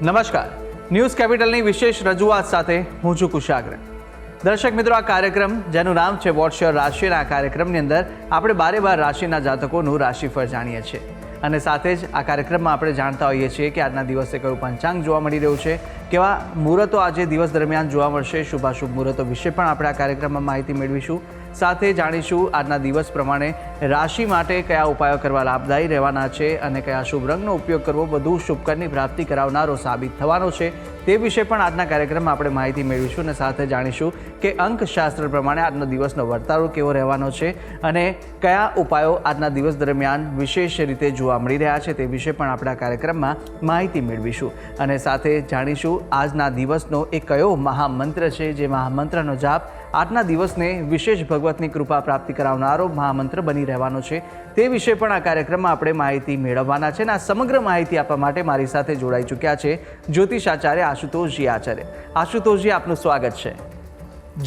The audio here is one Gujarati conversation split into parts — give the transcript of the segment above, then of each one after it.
નમસ્કાર, ન્યૂઝ કેપિટલની વિશેષ રજૂઆત સાથે હું છું કુશાગ્ર. દર્શક મિત્રો, આ કાર્યક્રમ જેનું નામ છે વોટ્સ યોર રાશિ, આ કાર્યક્રમની અંદર આપણે બારે બાર રાશિના જાતકોનું રાશિફળ જાણીએ છીએ અને સાથે જ આ કાર્યક્રમમાં આપણે જાણતા હોઈએ છીએ કે આજના દિવસે કયું પંચાંગ જોવા મળી રહ્યું છે, કેવા મુહૂર્તો આજે દિવસ દરમિયાન જોવા મળશે, શુભાશુભ મુહૂર્તો વિશે પણ આપણે આ કાર્યક્રમમાં માહિતી મેળવીશું. સાથે જાણીશું આજના દિવસ પ્રમાણે રાશિ માટે કયા ઉપાયો કરવા લાભદાયી રહેવાના છે અને કયા શુભ રંગનો ઉપયોગ કરવો વધુ શુભકરની પ્રાપ્તિ કરાવનારો સાબિત થવાનો છે તે વિશે પણ આજના કાર્યક્રમમાં આપણે માહિતી મેળવીશું અને સાથે જાણીશું કે અંકશાસ્ત્ર પ્રમાણે આજનો દિવસનો વર્તારો કેવો રહેવાનો છે અને કયા ઉપાયો આજના દિવસ દરમિયાન વિશેષ રીતે જોવા મળી રહ્યા છે તે વિશે પણ આપણે આ કાર્યક્રમમાં માહિતી મેળવીશું અને સાથે જાણીશું આજના દિવસનો એ કયો મહામંત્ર છે જે મહામંત્રનો જાપ આજના દિવસને વિશેષ ભગવતની કૃપા પ્રાપ્તિ કરાવનારો મહામંત્ર બની રહેવાનો છે તે વિશે પણ આ કાર્યક્રમમાં આપણે માહિતી મેળવવાના છે અને આ સમગ્ર માહિતી આપવા માટે મારી સાથે જોડાઈ ચૂક્યા છે જ્યોતિષાચાર્ય આશુતોષજી આચાર્ય. આશુતોષજી, આપનું સ્વાગત છે.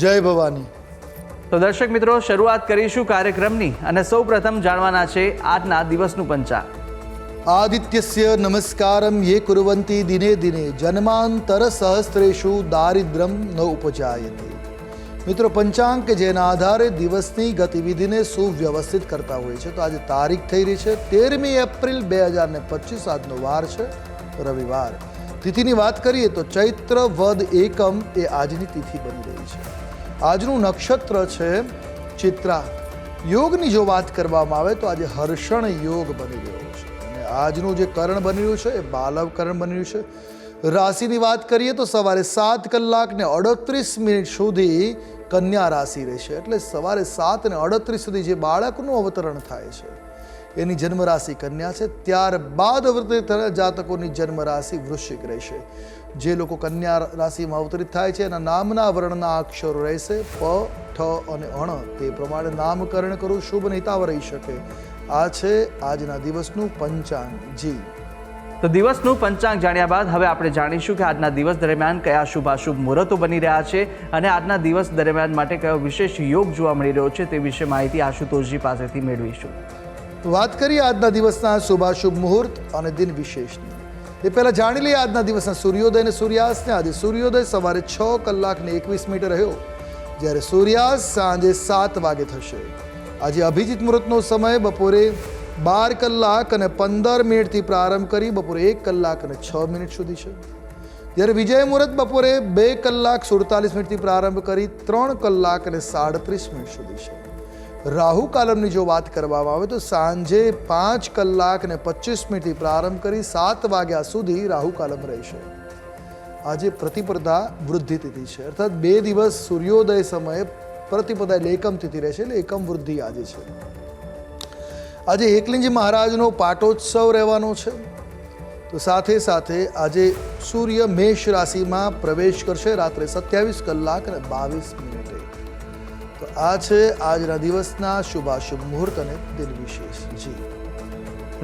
જય ભવાની. તો દર્શક મિત્રો, શરૂઆત કરીશું કાર્યક્રમની અને સૌ પ્રથમ જાણવાના છે આજના દિવસનું પંચાંગ. આદિત્યસ્ય નમસ્કારમ યે કુર્વન્તિ દિને દિને જન્માંતર સહસ્ત્રેષુ દારિદ્ર્યમ ન ઉપજાયતે. મિત્રો, પંચાંગ કે જેના આધારે દિવસની ગતિવિધિને સુવ્યવસ્થિત કરતા હોય છે. તો આજે તારીખ થઈ રહી છે 13મી એપ્રિલ 2025. આજનો વાર છે રવિવાર. તિથિની વાત કરીએ તો ચૈત્ર વદ એકમ એ આજની તિથિ બની રહી છે. આજનું નક્ષત્ર છે ચિત્રા. યોગની જો વાત કરવામાં આવે તો આજે હર્ષણ યોગ બની રહ્યો છે અને આજનું જે કરણ બની રહ્યું છે એ બાલવ કરણ બની રહ્યું છે. રાશિની વાત કરીએ તો સવારે 7 કલાક ને 38 મિનિટ સુધી કન્યા રાશિ રહેશે. એટલે સવારે 7:38 સુધી જે બાળકનું અવતરણ થાય છે એની જન્મ રાશિ કન્યા છે. ત્યારબાદ અવતરિત જાતકોની જન્મ રાશિ વૃશ્ચિક રહેશે. જે લોકો કન્યા રાશિમાં અવતરિત થાય છે એના નામના વર્ણના અક્ષરો રહેશે પ, ઠ અને અણ. તે પ્રમાણે નામકરણ કરવું શુભ અને હિતાવ રહી શકે. આ છે આજના દિવસનું પંચાંગ. જી, તો દિવસનું પંચાંગ જાણ્યા બાદ હવે આપણે જાણીશું કે આજના દિવસ દરમિયાન કયા શુભાશુભ મુહૂર્તો બની રહ્યા છે અને આજના દિવસ દરમિયાન માટે કયો વિશેષ યોગ જોવા મળી રહ્યો છે તે વિશે માહિતી આશુતોષજી પાસેથી મેળવીશું. વાત કરીએ આજના દિવસના શુભાશુભ મુહૂર્ત અને દિન વિશેષની. એ પહેલાં જાણી લઈએ આજના દિવસના સૂર્યોદય અને સૂર્યાસ્તને. આજે સૂર્યોદય સવારે 6 કલાક ને 21 મિનિટે રહ્યો, જ્યારે સૂર્યાસ્ત સાંજે 7 વાગે થશે. આજે અભિજીત મુહૂર્તનો સમય બપોરે 12 કલાક અને 15 મિનિટથી પ્રારંભ કરી બપોરે 1 કલાક અને 6 મિનિટ સુધી છે. જ્યારે વિજય મુહૂર્ત બપોરે 2 કલાક 47 મિનિટથી પ્રારંભ કરી 3 કલાક અને 37 મિનિટ સુધી છે. રાહુ કાલમની જો વાત કરવામાં આવે તો સાંજે 5 કલાક અને 25 મિનિટથી પ્રારંભ કરી 7 વાગ્યા સુધી રાહુ કાલમ રહેશે. આજે પ્રતિપદા વૃદ્ધિ તિથિ છે, અર્થાત 2 દિવસ સૂર્યોદય સમયે પ્રતિપદા એટલે એકમ તિથિ રહેશે, એટલે એકમ વૃદ્ધિ આજે છે. આજે એકલિંગજી મહારાજનો પાટોત્સવ રહેવાનો છે. તો સાથે સાથે આજે સૂર્ય મેષ રાશિમાં પ્રવેશ કરશે રાત્રે 27 કલાક અને 22 મિનિટે. તો આ છે આજના દિવસના શુભાશુભ મુહૂર્ત અને દિન વિશેષ. જી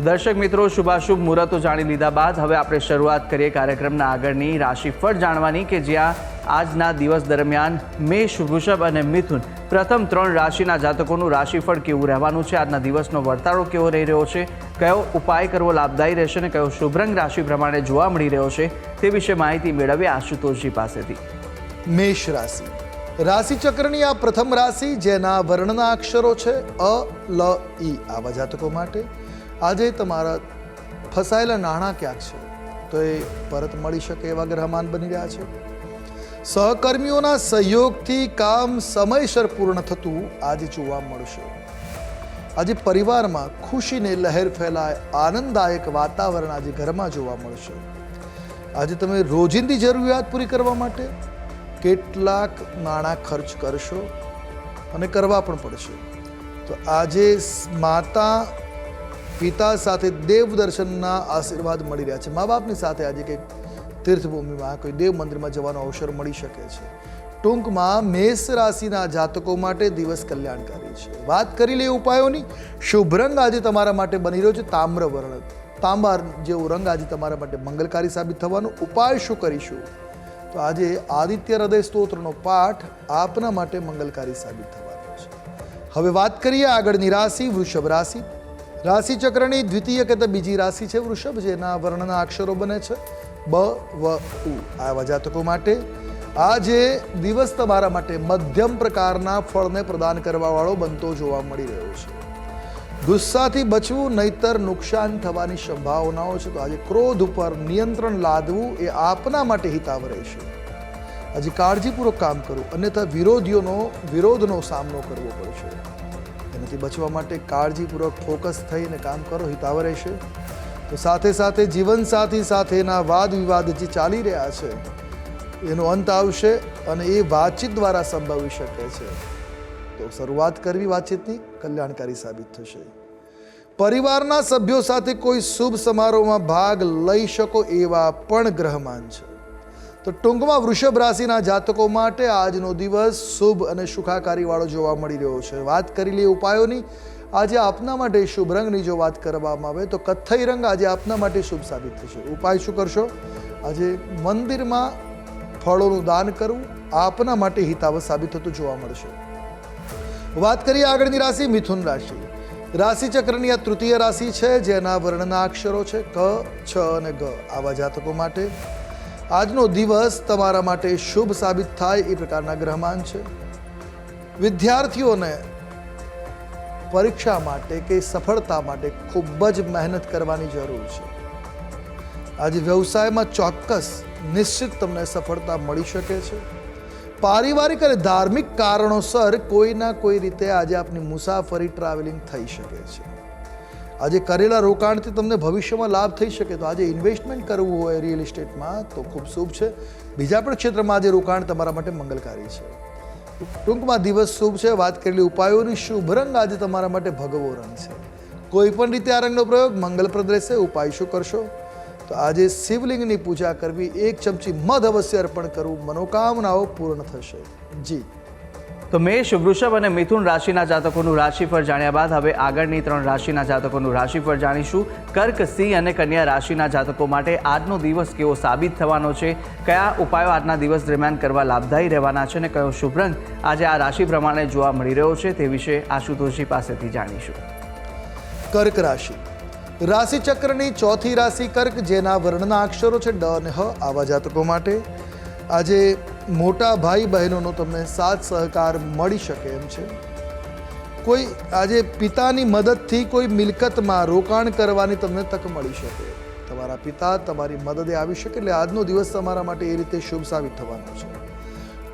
દર્શક મિત્રો, શુભાશુભ મુહૂર્તો જાણી લીધા બાદ હવે આપણે શરૂઆત કરીએ કાર્યક્રમના આગળની રાશિફળ જાણવાની કે જ્યાં આજના દિવસ દરમિયાન મેષ, વૃષભ અને મિથુન પ્રથમ 3 રાશિના જાતકોનું રાશિફળ કેવું રહેવાનું છે, આજના દિવસનો વર્તારો કેવો રહી રહ્યો છે, કયો ઉપાય કરવો લાભદાયી રહેશે અને કયો શુભ રંગ રાશિ પ્રમાણે જોવા મળી રહ્યો છે તે વિશે માહિતી મેળવીએ આશુતોષજી પાસેથી. મેષ રાશિ. રાશિ ચક્રની આ પ્રથમ રાશિ જેના વર્ણના અક્ષરો છે અ, લ, ઈ. આવા જાતકો માટે આજે તમારા ફસાયેલા નાણાં ક્યાંક છે તો એ પરત મળી શકે એવા ગ્રહમાન બની રહ્યા છે. સહકર્મીઓના સહયોગથી કામ સમયસર પૂર્ણ થતું આજે જોવા મળશે. આજે પરિવારમાં ખુશીને લહેર ફેલાય, આનંદદાયક વાતાવરણ આજે ઘરમાં જોવા મળશે. આજે તમે રોજિંદી જરૂરિયાત પૂરી કરવા માટે કેટલાક નાણાં ખર્ચ કરશો અને કરવા પણ પડશે. તો આજે માતા પિતા સાથે દેવ દર્શનના આશીર્વાદ મળી રહ્યા છે. મા બાપની સાથે આજે કંઈક તીર્થભૂમિમાં કોઈ દેવ મંદિરમાં જવાનો અવસર મળી શકે છે. ટૂંકમાં મેષ રાશિના જાતકો માટે દિવસ કલ્યાણકારી છે. વાત કરી લઈએ ઉપાયોની. શુભ રંગ આજે તમારા માટે બની રહ્યો છે તામ્ર વર્ણ. તાંબા જેવો રંગ આજે તમારા માટે મંગલકારી સાબિત થવાનો. ઉપાય શું કરીશું તો આજે આદિત્ય હૃદય સ્તોત્રનો પાઠ આપના માટે મંગલકારી સાબિત થવાનો છે. હવે વાત કરીએ આગળની રાશિ વૃષભ રાશિ. રાશિ ચક્રની દ્વિતીય કે બીજી રાશિ છે વૃષભ, જેના વર્ણના અક્ષરો બને છે બ વ ઉ આવા જાતકો માટે આજે દિવસ તમારા માટે મધ્યમ પ્રકારના ફળને પ્રદાન કરવાવાળો બનતો જોવા મળી રહ્યો છે. ગુસ્સાથી બચવું નહીતર નુકસાન થવાની સંભાવનાઓ છે. તો આજે ક્રોધ ઉપર નિયંત્રણ લાદવું એ આપના માટે હિતાવ રહેશે. આજે કાળજીપૂર્વક કામ કરવું અન્યથા વિરોધનો સામનો કરવો પડશે. એનાથી બચવા માટે કાળજીપૂર્વક ફોકસ થઈને કામ કરો, હિતાવ રહેશે. તો સાથે સાથે જીવનસાથી સાથેના વાદ વિવાદ જે ચાલી રહ્યા છે એનો અંત આવશે અને એ વાતચીત દ્વારા સંભવી શકે છે. તો શરૂઆત કરવી વાતચીતની કલ્યાણકારી સાબિત થશે. પરિવારના સભ્યો સાથે કોઈ શુભ સમારોહમાં ભાગ લઈ શકો એવા પણ ગ્રહમાન છે. તો ટૂંકમાં વૃષભ રાશિના જાતકો માટે આજનો દિવસ શુભ અને સુખાકારી વાળો જોવા મળી રહ્યો છે. વાત કરી લઈએ ઉપાયોની. આજે આપના માટે શુભ રંગની જો વાત કરવામાં આવે તો કથ્થઈ રંગ આજે આપના માટે શુભ સાબિત થશે. ઉપાય શું કરશો? આજે મંદિરમાં ફળોનું દાન કરવું આપના માટે હિતાવ સાબિત થતું જોવા મળશે. વાત કરીએ આગળની રાશિ મિથુન રાશિ. રાશિ ચક્રની આ તૃતીય રાશિ છે જેના વર્ણના અક્ષરો છે ક, છ અને ગ. આવા જાતકો માટે આજનો દિવસ તમારા માટે શુભ સાબિત થાય એ પ્રકારના ગ્રહમાન છે. વિદ્યાર્થીઓને પરીક્ષા માટે કે સફળતા માટે ખૂબ જ મહેનત કરવાની જરૂર છે. આજે વ્યવસાયમાં ચોક્કસ નિશ્ચિત તમને સફળતા મળી શકે છે. પારિવારિક અને ધાર્મિક કારણોસર કોઈના કોઈ રીતે આજે આપની મુસાફરી ટ્રાવેલિંગ થઈ શકે છે. આજે કરેલા રોકાણથી તમને ભવિષ્યમાં લાભ થઈ શકે. તો આજે ઇન્વેસ્ટમેન્ટ કરવું હોય રિયલ એસ્ટેટમાં તો ખૂબ શુભ છે. બીજા પણ ક્ષેત્રમાં આજે રોકાણ તમારા માટે મંગલકારી છે. ટૂંકમાં દિવસ શુભ છે. વાત કરેલી ઉપાયોની શુભ રંગ આજે તમારા માટે ભગવો રંગ છે. કોઈ પણ રીતે આ રંગનો પ્રયોગ મંગલપ્રદ રહેશે. ઉપાય શું કરશો? તો આજે શિવલિંગની પૂજા કરવી, 1 ચમચી મધ અવશ્ય અર્પણ કરવું, મનોકામનાઓ પૂર્ણ થશે. જી. તો મેષ, વૃષભ અને મિથુન રાશિના જાતકોનું રાશિફળ જાણ્યા બાદ હવે આગળની 3 રાશિના જાતકોનું રાશિફળ જાણીશું. કર્ક, સિંહ અને કન્યા રાશિના જાતકો માટે આજનો દિવસ કેવો સાબિત થવાનો છે, કયા ઉપાયો આજના દિવસ દરમિયાન કરવા લાભદાયી રહેવાના છે અને કયો શુભ રંગ આજે આ રાશિ પ્રમાણે જોવા મળી રહ્યો છે તે વિશે આશુતોષજી પાસેથી જાણીશું. કર્ક રાશિ. રાશિ ચક્રની ચોથી રાશિ કર્ક જેના વર્ણના અક્ષરો છે ડ અને હ. આવા જાતકો માટે આજે મોટા ભાઈ બહેનોનો તમને સાથ સહકાર મળી શકે એમ છે. કોઈ આજે પિતાની મદદથી કોઈ મિલકતમાં રોકાણ કરવાની તમને તક મળી શકે. તમારા પિતા તમારી મદદે આવી શકે એટલે આજનો દિવસ તમારા માટે એ રીતે શુભ સાબિત થવાનો છે.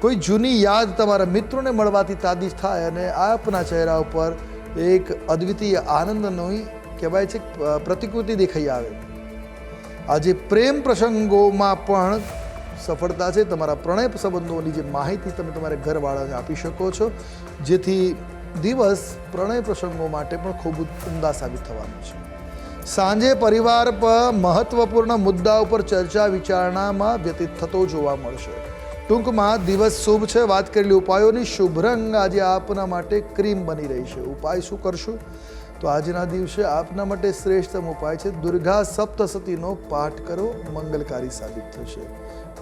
કોઈ જૂની યાદ તમારા મિત્રોને મળવાથી તાદી થાય અને આપના ચહેરા ઉપર એક અદ્વિતીય આનંદની કહેવાય છે પ્રતિકૃતિ દેખાઈ આવે. આજે પ્રેમ પ્રસંગોમાં પણ સફળતા છે. તમારા પ્રણય સંબંધોની જે માહિતી તમે તમારા ઘરવાળાને આપી શકો છો જેથી દિવસ પ્રણય પ્રસંગો માટે પણ ખૂબ ઉમદા સાબિત થવાનું છે. સાંજે પરિવાર પર મહત્વપૂર્ણ મુદ્દા ઉપર ચર્ચા વિચારણામાં વ્યતીત થતો જોવા મળશે. ટૂંકમાં દિવસ શુભ છે. વાત કરેલી ઉપાયોની શુભ રંગ આજે આપના માટે ક્રીમ બની રહી છે. ઉપાય શું કરશું? તો આજના દિવસે આપના માટે શ્રેષ્ઠતમ ઉપાય છે દુર્ગા સપ્તસતીનો પાઠ કરો, મંગલકારી સાબિત થશે.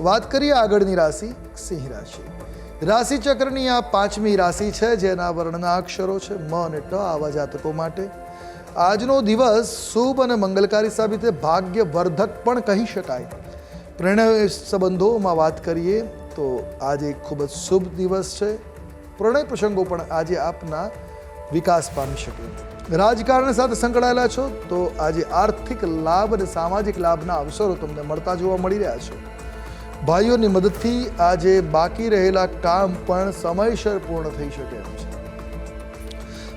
વાત કરીએ આગળની રાશિ સિંહ રાશિ. રાશિ ચક્રની આ 5મી રાશિ છે જેના વર્ણના અક્ષરો છે મ અને ટ. આવા જાતકો માટે આજનો દિવસ શુભ અને મંગલકારી સાબિત છે. ભાગ્યવર્ધક પણ કહી શકાય. પ્રણય સંબંધોમાં વાત કરીએ તો આજે ખૂબ જ શુભ દિવસ છે. પ્રણય પ્રસંગો પણ આજે આપના વિકાસ પામી શકે. રાજકારણ સાથે સંકળાયેલા છો તો આજે આર્થિક લાભ અને સામાજિક લાભના અવસરો તમને મળતા જોવા મળી રહ્યા છે. ભાઈઓની મદદથી આજે બાકી રહેલા કામ પણ સમયસર પૂર્ણ થઈ શકે એમ છે.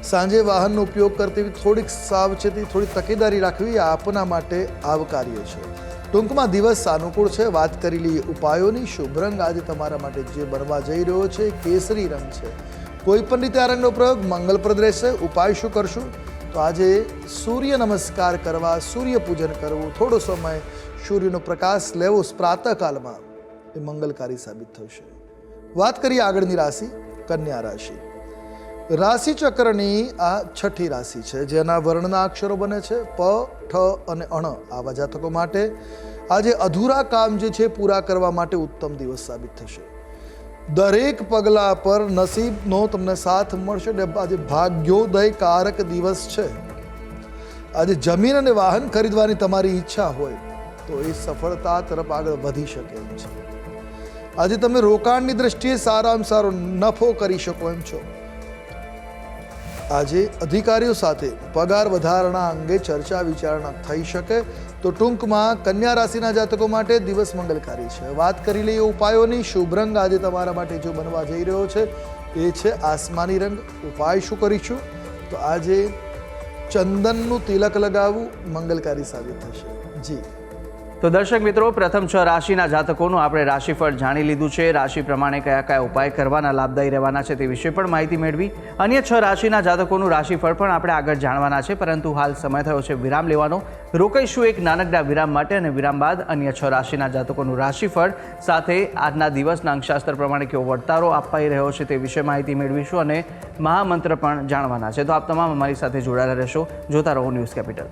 સાંજે વાહનનો ઉપયોગ કરતી થોડીક સાવચેતી, થોડી તકેદારી રાખવી આપના માટે આવકાર્ય છે. ટૂંકમાં દિવસ સાનુકૂળ છે. વાત કરી લઈએ ઉપાયોની. શુભ રંગ આજે તમારા માટે જે બનવા જઈ રહ્યો છે કેસરી રંગ છે. કોઈ પણ રીતે આ રંગનો પ્રયોગ મંગલપ્રદ રહેશે. ઉપાય શું કરશું? તો આજે સૂર્ય નમસ્કાર કરવા, સૂર્ય પૂજન કરવું, થોડો સમય સૂર્યનો પ્રકાશ લેવો પ્રાતઃકાલમાં એ મંગલકારી સાબિત થશે. વાત કરીએ આગળની રાશિ કન્યા રાશિ. રાશિ ચક્રની આ 6ઠી રાશિ છે જેના વર્ણના અક્ષરો બને છે પ, ઠ અને અણ. આવા જાતકો માટે આજે અધૂરા કામ જે છે પૂરા કરવા માટે ઉત્તમ દિવસ સાબિત થશે. દરેક પગલા પર નસીબનો તમને સાથ મળશે. આજે ભાગ્યોદયકારક દિવસ છે. આજે જમીન અને વાહન ખરીદવાની તમારી ઈચ્છા હોય તો તો એ સફળતા તરફ આગળ વધી શકે એમ છે. આજે તમે રોકાણની દ્રષ્ટિએ સારામાં સારો નફો કરી શકો એમ છો. આજે અધિકારીઓ સાથે પગાર વધારણા અંગે ચર્ચા વિચારણા થઈ શકે. તો ટૂંકમાં કન્યા રાશિના જાતકો માટે દિવસ મંગલકારી છે. વાત કરી લઈએ ઉપાયોની. શુભ રંગ આજે તમારા માટે જો બનવા જઈ રહ્યો છે એ છે આસમાની રંગ. ઉપાય શું કરીશું? તો આજે ચંદનનું તિલક લગાવવું મંગલકારી સાબિત થશે. જી તો દર્શક મિત્રો, પ્રથમ 6 રાશિના જાતકોનું આપણે રાશિફળ જાણી લીધું છે. રાશિ પ્રમાણે કયા કયા ઉપાય કરવાના લાભદાયી રહેવાના છે તે વિશે પણ માહિતી મેળવી. અન્ય 6 રાશિના જાતકોનું રાશિફળ પણ આપણે આગળ જાણવાના છે, પરંતુ હાલ સમય થયો છે વિરામ લેવાનો. રોકાઈશું એક નાનકડા વિરામ માટે, અને વિરામ બાદ અન્ય 6 રાશિના જાતકોનું રાશિફળ સાથે આજના દિવસના અંકશાસ્ત્ર પ્રમાણે કેવો વર્તારો અપાઈ રહ્યો છે તે વિશે માહિતી મેળવીશું, અને મહામંત્ર પણ જાણવાના છે. તો આપ તમામ અમારી સાથે જોડાયેલા રહેશો. જોતા રહો ન્યૂઝ કેપિટલ.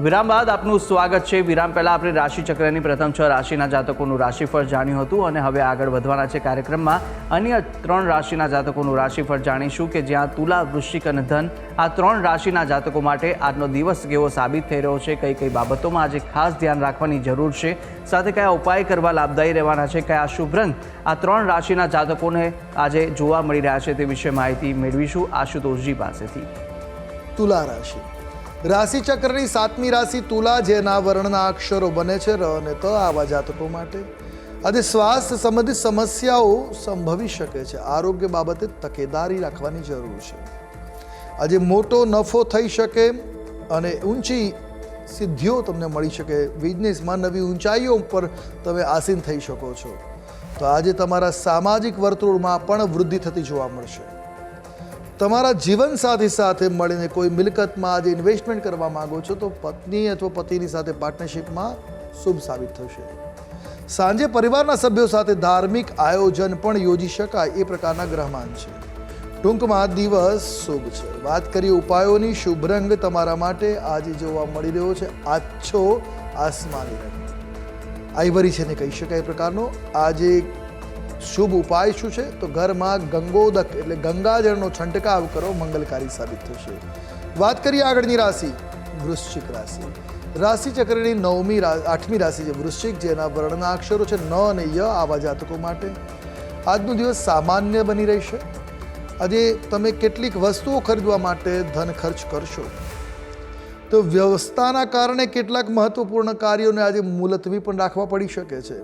વિરામ બાદ આપનું સ્વાગત છે. વિરામ પહેલાં આપણે રાશિચક્રની પ્રથમ 6 રાશિના જાતકોનું રાશિફળ જાણ્યું હતું, અને હવે આગળ વધવાના છે કાર્યક્રમમાં. અન્ય 3 રાશિના જાતકોનું રાશિફળ જાણીશું, કે જ્યાં તુલા, વૃશ્ચિક અને ધન આ 3 રાશિના જાતકો માટે આજનો દિવસ કેવો સાબિત થઈ રહ્યો છે, કઈ કઈ બાબતોમાં આજે ખાસ ધ્યાન રાખવાની જરૂર છે, સાથે કયા ઉપાય કરવા લાભદાયી રહેવાના છે, કયા શુભ રંગ આ 3 રાશિના જાતકોને આજે જોવા મળી રહ્યા છે તે વિશે માહિતી મેળવીશું આશુતોષજી પાસેથી. તુલા રાશિ. રાશિચક્રની 7મી રાશિ તુલા, જેના વર્ણના અક્ષરો બને છે ર અને ત. આવા જાતકો માટે આજે સ્વાસ્થ્ય સંબંધિત સમસ્યાઓ સંભવી શકે છે. આરોગ્ય બાબતે તકેદારી રાખવાની જરૂર છે. આજે મોટો નફો થઈ શકે અને ઊંચી સિદ્ધિઓ તમને મળી શકે. બિઝનેસમાં નવી ઊંચાઈઓ ઉપર તમે આસીન થઈ શકો છો. તો આજે તમારા સામાજિક વર્તુળમાં પણ વૃદ્ધિ થતી જોવા મળશે. તમારા જીવનસાથી સાથે મળીને કોઈ મિલકતમાં આજે ઇન્વેસ્ટમેન્ટ કરવા માંગો છો તો પત્ની અથવા પતિની સાથે પાર્ટનરશિપમાં શુભ સાબિત થશે. સાંજે પરિવારના સભ્યો સાથે ધાર્મિક આયોજન પણ યોજી શકાય એ પ્રકારના ગ્રહમાન છે. ટૂંકમાં દિવસ શુભ છે. વાત કરીએ ઉપાયોની. શુભ રંગ તમારા માટે આજે જોવા મળી રહ્યો છે આછો આસમાની રંગ. આઈવરી છે ને કહી શકાય એ પ્રકારનો. આજે શુભ ઉપાય શું છે? તો ઘરમાં ગંગોદક એટલે ગંગાજળનો છંટકાવ કરો, મંગલકારી સાબિત થશે. વાત કરીએ આગળની રાશિ વૃશ્ચિક રાશિ. રાશિચક્રની 8મી રાશિ છે વૃશ્ચિક, જેના વર્ણના અક્ષરો છે ન અને ય. આવા જાતકો માટે આજનો દિવસ સામાન્ય બની રહેશે. આજે તમે કેટલીક વસ્તુઓ ખરીદવા માટે ધન ખર્ચ કરશો. તો વ્યવસ્થાના કારણે કેટલાક મહત્વપૂર્ણ કાર્યોને આજે મુલતવી પણ રાખવા પડી શકે છે.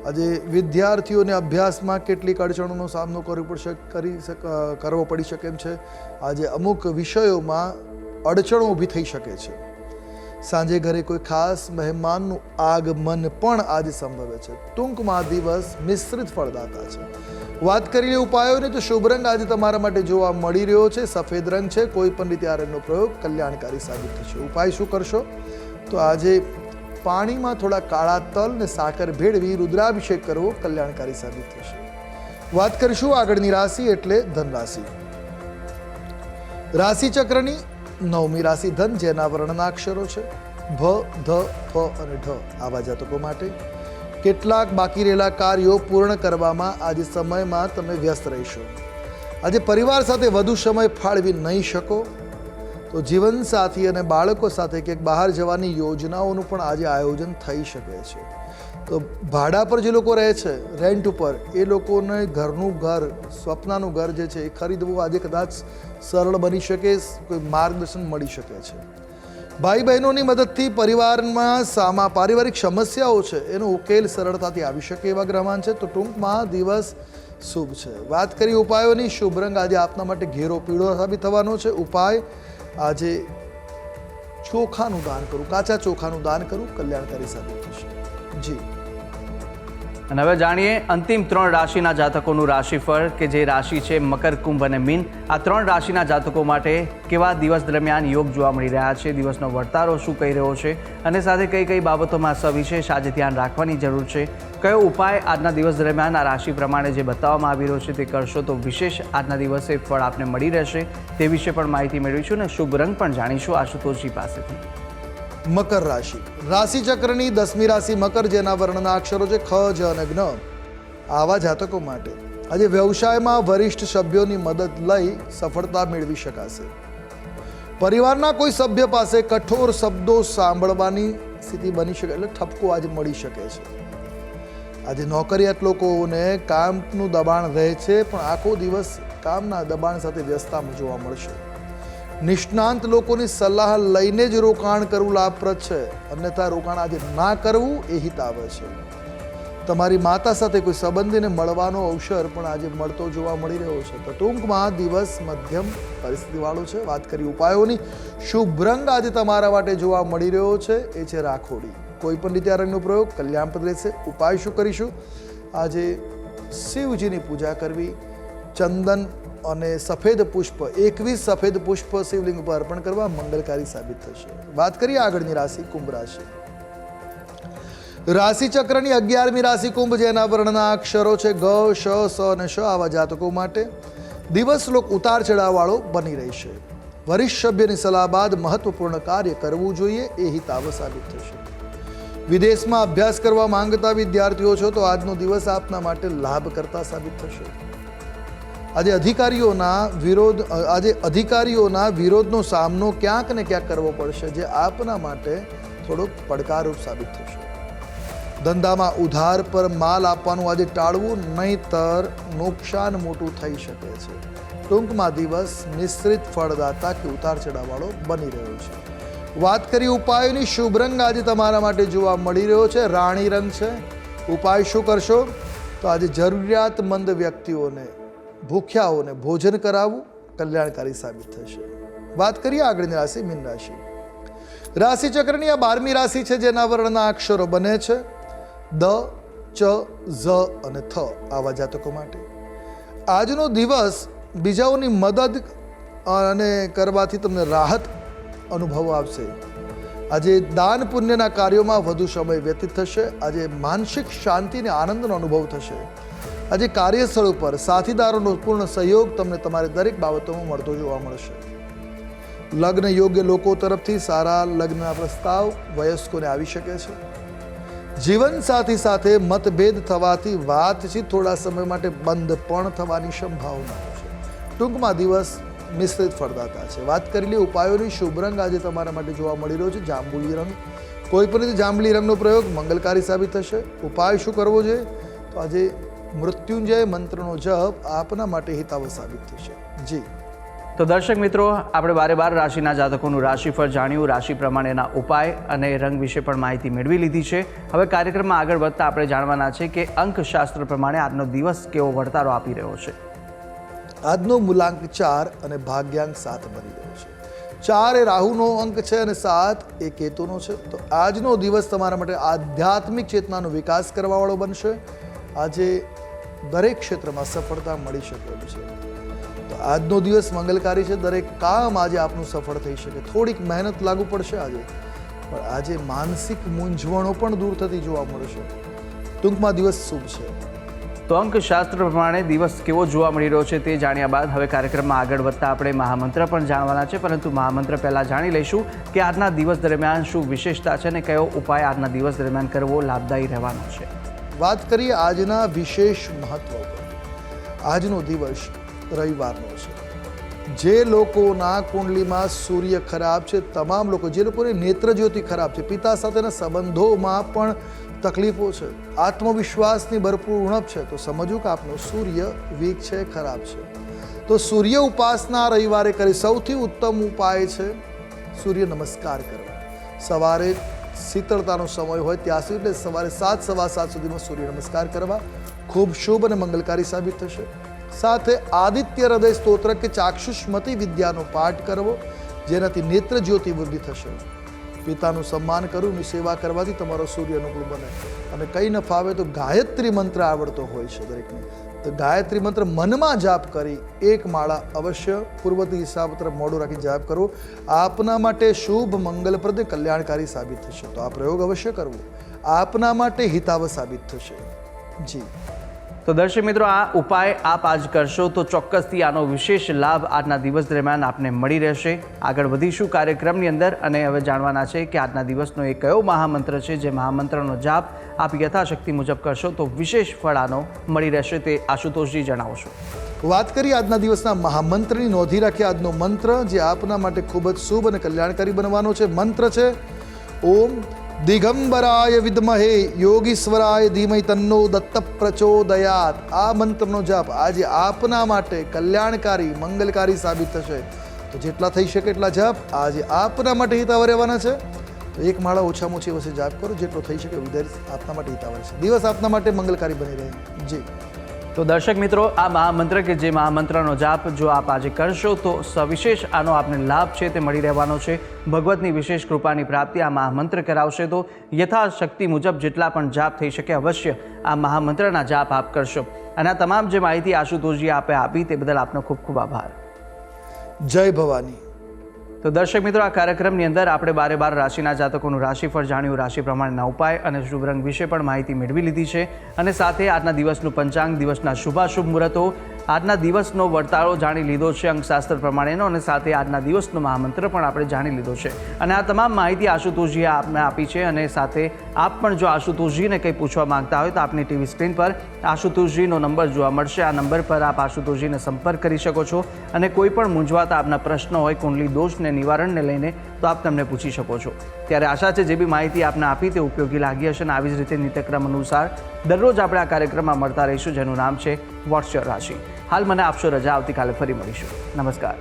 આજે વિદ્યાર્થીઓને અભ્યાસમાં કેટલીક અડચણોનો સામનો કરવો પડી શકે એમ છે. આજે અમુક વિષયોમાં અડચણો ઊભી થઈ શકે છે. સાંજે ઘરે કોઈ ખાસ મહેમાનનું આગમન પણ આજે સંભવે છે. ટૂંકમાં દિવસ મિશ્રિત ફળદાતા છે. વાત કરીએ ઉપાયોને તો શુભ રંગ આજે તમારા માટે જોવા મળી રહ્યો છે સફેદ રંગ છે. કોઈ પણ રીતે આ રંગનો પ્રયોગ કલ્યાણકારી સાબિત થશે. ઉપાય શું કરશો? તો આજે પાણીમાં થોડા કાળા તલ ને સાકર ભેળવી રુદ્રાભિષેક કરવો કલ્યાણકારી સાબિત થશે. વાત કરીશું આગળની રાશિ એટલે ધન રાશિ. રાશિચક્રની 9મી રાશિ ધન, જેના વર્ણના અક્ષરો છે ભ, ધ, ફ અને ઢ. આવા જાતકો માટે કેટલાક બાકી રહેલા કાર્યો પૂર્ણ કરવામાં આજે સમયમાં તમે વ્યસ્ત રહેશો. આજે પરિવાર સાથે વધુ સમય ફાળવી નહીં શકો. તો જીવનસાથી અને બાળકો સાથે ક્યાંક બહાર જવાની યોજનાઓનું પણ આજે આયોજન થઈ શકે છે. તો ભાડા પર જે લોકો રહે છે, રેન્ટ ઉપર, એ લોકોને ઘરનું ઘર, સ્વપ્નનું ઘર જે છે એ ખરીદવું આજે કદાચ સરળ બની શકે. કોઈ માર્ગદર્શન મળી શકે છે. ભાઈ બહેનોની મદદથી પરિવારમાં પારિવારિક સમસ્યાઓ છે એનો ઉકેલ સરળતાથી આવી શકે એવા ગ્રહમાન છે. તો ટૂંકમાં દિવસ શુભ છે. વાત કરી ઉપાયોની. શુભ રંગ આજે આપના માટે ઘેરો પીળો સાબિત થવાનો છે. ઉપાય આજે ચોખાનું દાન કરું, કાચા ચોખાનું દાન કરું, કલ્યાણકારી સાબિત થશે. જી અને હવે જાણીએ અંતિમ 3 રાશિના જાતકોનું રાશિફળ કે જે રાશિ છે મકર, કુંભ અને મીન. આ 3 રાશિના જાતકો માટે કેવા દિવસ દરમિયાન યોગ જોવા મળી રહ્યા છે, દિવસનો વર્તારો શું કહી રહ્યો છે અને સાથે કઈ કઈ બાબતોમાં સવિશેષ આજે ધ્યાન રાખવાની જરૂર છે, કયો ઉપાય આજના દિવસ દરમિયાન આ રાશિ પ્રમાણે જે બતાવવામાં આવી રહ્યો છે તે કરશો તો વિશેષ આજના દિવસે ફળ આપને મળી રહેશે, તે વિશે પણ માહિતી મેળવીશું અને શુભ રંગ પણ જાણીશું આશુતોષજી પાસેથી. મકર રાશિ, રાશિ ચક્રની 10મી રાશિ મકર, જેના વર્ણના અક્ષરો છે ખ, જ અને જ્ઞ. આવા જાતકો માટે આજે વ્યવસાયમાં વરિષ્ઠ સભ્યોની મદદ લઈ સફળતા મેળવી શકાશે. પરિવારના કોઈ સભ્ય પાસે કઠોર શબ્દો સાંભળવાની સ્થિતિ બની શકે, એટલે ઠપકો આજે મળી શકે છે. આજે નોકરિયાત લોકોને કામનું દબાણ રહે છે, પણ આખો દિવસ કામના દબાણ સાથે વ્યસ્તતામાં જોવા મળશે. નિષ્ણાંત લોકોની સલાહ લઈને જ રોકાણ કરવું લાભપ્રદ છે, અન્યથા રોકાણ આજે ના કરવું એ હિતાવહ છે. તમારી માતા સાથે કોઈ સંબંધીને મળવાનો અવસર પણ આજે મળતો જોવા મળી રહ્યો છે. તો ટૂંકમાં દિવસ મધ્યમ પરિસ્થિતિવાળો છે. વાત કરી ઉપાયોની, શુભ રંગ આજે તમારા માટે જોવા મળી રહ્યો છે એ છે રાખોડી. કોઈ પણ રીતે આ રંગનો પ્રયોગ કલ્યાણપ્રદ રહેશે. ઉપાય શું કરીશું? આજે શિવજીની પૂજા કરવી, ચંદન અને સફેદ પુષ્પ 21 સફેદ પુષ્પ શિવલિંગ ઉપર અર્પણ કરવા મંગલકારી સાબિત થશે. વાત કરીએ આગળની રાશિ કુંભ રાશિ. રાશિ ચક્રની 11મી રાશિ કુંભ, જેના વર્ણના અક્ષરો છે ગ, શ, સ અને શ. આવા જાતકો માટે દિવસ ઉતાર ચઢાવ વાળો બની રહેશે. વરિષ્ઠ સભ્યની સલાહ બાદ મહત્વપૂર્ણ કાર્ય કરવું જોઈએ એ હિતાવહ સાબિત થશે. વિદેશમાં અભ્યાસ કરવા માંગતા વિદ્યાર્થીઓ છો તો આજનો દિવસ આપના માટે લાભકર્તા સાબિત થશે. આજે અધિકારીઓના વિરોધનો સામનો ક્યાંક ને ક્યાંક કરવો પડશે, જે આપના માટે થોડોક પડકારરૂપ સાબિત થશે. ધંધામાં ઉધાર પર માલ આપવાનું આજે ટાળવું, નહીંતર નુકસાન મોટું થઈ શકે છે. ટૂંકમાં દિવસ મિશ્રિત ફળદાતા કે ઉતાર ચઢાવવાળો બની રહ્યો છે. વાત કરી ઉપાયોની, શુભ રંગ આજે તમારા માટે જોવા મળી રહ્યો છે રાણી રંગ છે. ઉપાય શું કરશો? તો આજે જરૂરિયાતમંદ વ્યક્તિઓને, ભૂખ્યાઓને ભોજન કરાવવું કલ્યાણકારી સાબિત થશે. વાત કરીએ આગળની રાશિ મીન રાશિ. રાશિ ચક્રની આ 12મી રાશિ છે, જેના વર્ણના અક્ષરો બને છે દ, ચ, ઝ અને થ. આવા જાતકો માટે આજનો દિવસ બીજાઓની મદદ અને કરવાથી તમને રાહત અનુભવ આવશે. આજે દાન પુણ્યના કાર્યોમાં વધુ સમય વ્યતીત થશે. આજે માનસિક શાંતિ અને આનંદનો અનુભવ થશે. આજે કાર્યસ્થળ ઉપર સાથીદારોનો પૂર્ણ સહયોગ તમને તમારી દરેક બાબતોમાં મળતો જોવા મળશે. લગ્ન યોગ્ય લોકો તરફથી સારા લગ્નના પ્રસ્તાવ વયસ્કોને આવી શકે છે. જીવનસાથી સાથે મતભેદ થવાથી વાતચીત થોડા સમય માટે બંધ પણ થવાની સંભાવના છે. ટૂંકમાં દિવસ મિશ્રિત ફળદાતા છે. વાત કરી લઈએ ઉપાયોની, શુભ રંગ આજે તમારા માટે જોવા મળી રહ્યો છે જાંબુલી રંગ. કોઈ પણ રીતે જાંબલી રંગનો પ્રયોગ મંગલકારી સાબિત થશે. ઉપાય શું કરવો જોઈએ? તો આજે મૃત્યુંજય મંત્રનો જપ આપના માટે હિતાવહ સાબિત થશે. જી તો દર્શક મિત્રો, આપણે 12 રાશિના જાતકોનું રાશિફળ જાણ્યું, રાશિ પ્રમાણેના ઉપાય અને રંગ વિશે પણ માહિતી મેળવી લીધી છે. હવે કાર્યક્રમમાં આગળ વધતા આપણે જાણવાના છે કે અંકશાસ્ત્ર પ્રમાણે આજનો દિવસ કેવો વર્તારો આપી રહ્યો છે. આજનો મૂલાંક 4 અને ભાગ્યાંક 7 બની રહ્યો છે. 4 એ રાહુનો અંક છે અને 7 એ કેતુનો છે. તો આજનો દિવસ તમારા માટે આધ્યાત્મિક ચેતનાનો વિકાસ કરવાવાળો બનશે. આજે દરેક ક્ષેત્રમાં સફળતા મળી શકે એમ છે. તો આજનો દિવસ મંગલકારી છે. દરેક કામ આજે આપનું સફળ થઈ શકે. થોડીક મહેનત લાગુ પડશે આજે, પણ આજે માનસિક મૂંઝવણો પણ દૂર થતી જોવા મળશે. ટૂંકમાં દિવસ શુભ છે. તો અંકશાસ્ત્ર પ્રમાણે દિવસ કેવો જોવા મળી રહ્યો છે તે જાણ્યા બાદ હવે કાર્યક્રમમાં આગળ વધતા આપણે મહામંત્ર પણ જાણવાના છે, પરંતુ મહામંત્ર પહેલાં જાણી લઈશું કે આજના દિવસ દરમિયાન શું વિશેષતા છે અને કયો ઉપાય આજના દિવસ દરમિયાન કરવો લાભદાયી રહેવાનો છે. વાત કરીએ આજના વિશેષ મહત્વ પર. આજનો દિવસ રવિવારનો છે. જે લોકોના કુંડલીમાં સૂર્ય ખરાબ છે, તમામ લોકો, જે લોકોની નેત્ર જ્યોતિ ખરાબ છે, પિતા સાથેના સંબંધોમાં પણ તકલીફો છે, આત્મવિશ્વાસની ભરપૂર ઉણપ છે, તો સમજવું કે આપનો સૂર્ય વીક છે, ખરાબ છે. તો સૂર્ય ઉપાસના રવિવારે કરી સૌથી ઉત્તમ ઉપાય છે સૂર્ય નમસ્કાર કરવા. સવારે શીતળતાનો સમય હોય ત્યાં સુધી, એટલે સવારે 7, સવા 7 સુધીમાં સૂર્ય નમસ્કાર કરવા ખૂબ શુભ અને મંગલકારી સાબિત થશે. સાથે આદિત્ય હૃદય સ્તોત્ર કે ચાક્ષુષ્મતી વિદ્યાનો પાઠ કરવો, જેનાથી નેત્ર જ્યોતિ વૃદ્ધિ થશે. પિતાનું સન્માન કરવું ની સેવા કરવાથી તમારો સૂર્ય અનુકૂળ બને. અને કંઈ ન ફાવે તો ગાયત્રી મંત્ર આવડતો હોય છે દરેકને, તો ગાયત્રી મંત્ર મનમાં જાપ કરી એક માળા અવશ્ય પૂર્વથી હિસાબ તરફ મોઢું રાખી જાપ કરવો. આપના માટે શુભ, મંગલપ્રદ, કલ્યાણકારી સાબિત થશે. તો આ પ્રયોગ અવશ્ય કરવો, આપના માટે હિતાવ સાબિત થશે. જી તો દર્શક મિત્રો, આ ઉપાય આપ આજ કરશો તો ચોક્કસથી આનો વિશેષ લાભ આજના દિવસ દરમિયાન આપને મળી રહેશે. આગળ વધીશું કાર્યક્રમની અંદર અને હવે જાણવાના છે કે આજના દિવસનો એ કયો મહામંત્ર છે જે મહામંત્રનો જાપ આપ યથાશક્તિ મુજબ કરશો તો વિશેષ ફળ આનો મળી રહેશે, તે આશુતોષજી જણાવશો. વાત કરીએ આજના દિવસના મહામંત્રની. નોંધી રાખીએ આજનો મંત્ર જે આપના માટે ખૂબ જ શુભ અને કલ્યાણકારી બનવાનો છે. મંત્ર છે ઓમ દિગંબરાય વિદ્મહે યોગીશ્વરાય ધીમહિ તન્નો દત્ત પ્રચોદયાત. આ મંત્રનો જાપ આજે આપના માટે કલ્યાણકારી, મંગલકારી સાબિત થશે. તો જેટલા થઈ શકે એટલા જાપ આજે આપના માટે હિતાવ રહેવાના છે. તો એક માળા ઓછામાં ઓછી વચ્ચે જાપ કરો, જેટલો થઈ શકે વિદ્યાર્થી આપના માટે હિતાવ રહેશે. દિવસ આપના માટે મંગલકારી બની રહે. જી તો દર્શક મિત્રો, આ મહામંત્ર કે જે મહામંત્રનો જાપ જો આપ આજે કરશો તો સવિશેષ આનો આપને લાભ છે તે મળી રહેવાનો છે. ભગવતની વિશેષ કૃપાની પ્રાપ્તિ આ મહામંત્ર કરાવશે. તો યથાશક્તિ મુજબ જેટલા પણ જાપ થઈ શકે અવશ્ય આ મહામંત્રના જાપ આપ કરશો. અને આ તમામ જે માહિતી આશુતોષજી આપે આપી તે બદલ આપનો ખૂબ ખૂબ આભાર. જય ભવાની. તો દર્શક મિત્રો, આ કાર્યક્રમની અંદર આપણે 12 રાશિના જાતકોનું રાશિફળ જાણ્યું, રાશિ પ્રમાણેના ઉપાય અને શુભ રંગ વિશે પણ માહિતી મેળવી લીધી છે. અને સાથે આજના દિવસનું પંચાંગ, દિવસના શુભાશુભ મુહૂર્તો, આજના દિવસનો વર્તાળો જાણી લીધો છે અંકશાસ્ત્ર પ્રમાણેનો, અને સાથે આજના દિવસનો મહામંત્ર પણ આપણે જાણી લીધો છે. અને આ તમામ માહિતી આશુતોષજીએ આપને આપી છે. અને સાથે આપ પણ જો આશુતોષજીને કંઈ પૂછવા માંગતા હોય તો આપની ટીવી સ્ક્રીન પર આશુતોષજીનો નંબર જોવા મળશે. આ નંબર પર આપ આશુતોષજીને સંપર્ક કરી શકો છો અને કોઈ પણ મૂંઝવાતા આપના પ્રશ્નો હોય કુંડલી દોષને નિવારણને લઈને તો આપ તમને પૂછી શકો છો. ત્યારે આશા છે જે બી માહિતી આપને આપી તે ઉપયોગી લાગી હશે. અને આવી જ રીતે નિત્યક્રમ અનુસાર દરરોજ આપણે આ કાર્યક્રમમાં મળતા રહીશું જેનું નામ છે વોટ્સ યોર રાશિ. હાલ મને આપશો રજા, આવતીકાલે ફરી મળીશું. નમસ્કાર.